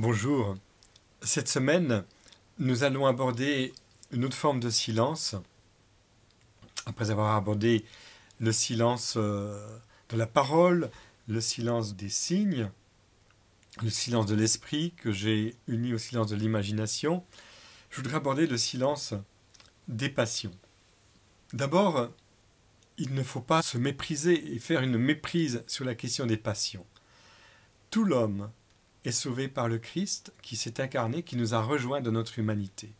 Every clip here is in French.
Bonjour. Cette semaine, nous allons aborder une autre forme de silence. Après avoir abordé le silence de la parole, le silence des signes, le silence de l'esprit que j'ai uni au silence de l'imagination, je voudrais aborder le silence des passions. D'abord, il ne faut pas se mépriser et faire une méprise sur la question des passions. Tout l'homme est sauvé par le Christ qui s'est incarné, qui nous a rejoints de notre humanité.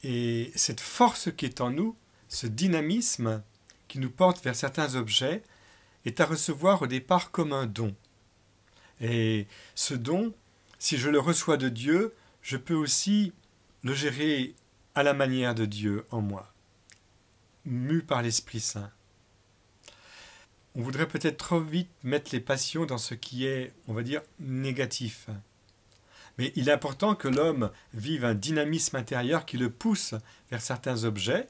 Et cette force qui est en nous, ce dynamisme qui nous porte vers certains objets, est à recevoir au départ comme un don. Et ce don, si je le reçois de Dieu, je peux aussi le gérer à la manière de Dieu en moi, mu par l'Esprit Saint. On voudrait peut-être trop vite mettre les passions dans ce qui est, on va dire, négatif. Mais il est important que l'homme vive un dynamisme intérieur qui le pousse vers certains objets.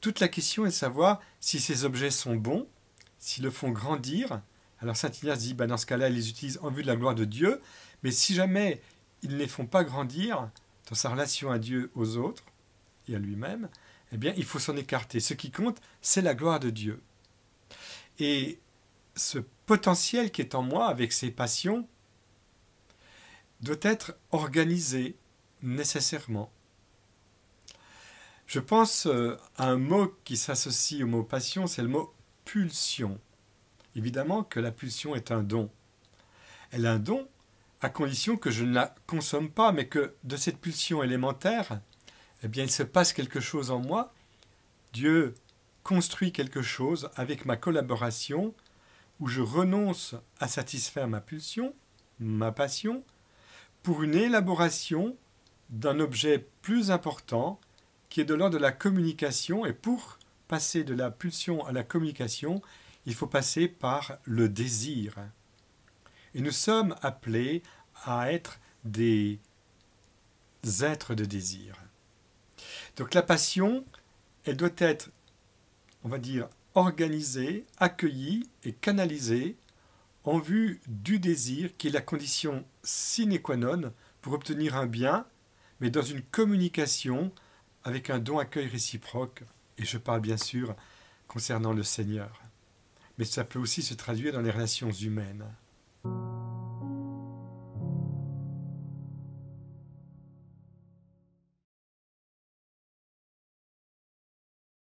Toute la question est de savoir si ces objets sont bons, s'ils le font grandir. Alors saint Ignace dit, dans ce cas-là, il les utilise en vue de la gloire de Dieu. Mais si jamais ils ne les font pas grandir dans sa relation à Dieu, aux autres et à lui-même, eh bien, il faut s'en écarter. Ce qui compte, c'est la gloire de Dieu. Et ce potentiel qui est en moi, avec ses passions, doit être organisé nécessairement. Je pense à un mot qui s'associe au mot passion, c'est le mot pulsion. Évidemment que la pulsion est un don. Elle est un don à condition que je ne la consomme pas, mais que de cette pulsion élémentaire, eh bien, il se passe quelque chose en moi. Dieu construit quelque chose avec ma collaboration où je renonce à satisfaire ma pulsion, ma passion, pour une élaboration d'un objet plus important qui est de l'ordre de la communication. Et pour passer de la pulsion à la communication, il faut passer par le désir. Et nous sommes appelés à être des êtres de désir. Donc la passion, elle doit être, on va dire, organisée, accueillie et canalisée en vue du désir qui est la condition sine qua non pour obtenir un bien, mais dans une communication avec un don-accueil réciproque. Et je parle bien sûr concernant le Seigneur. Mais ça peut aussi se traduire dans les relations humaines.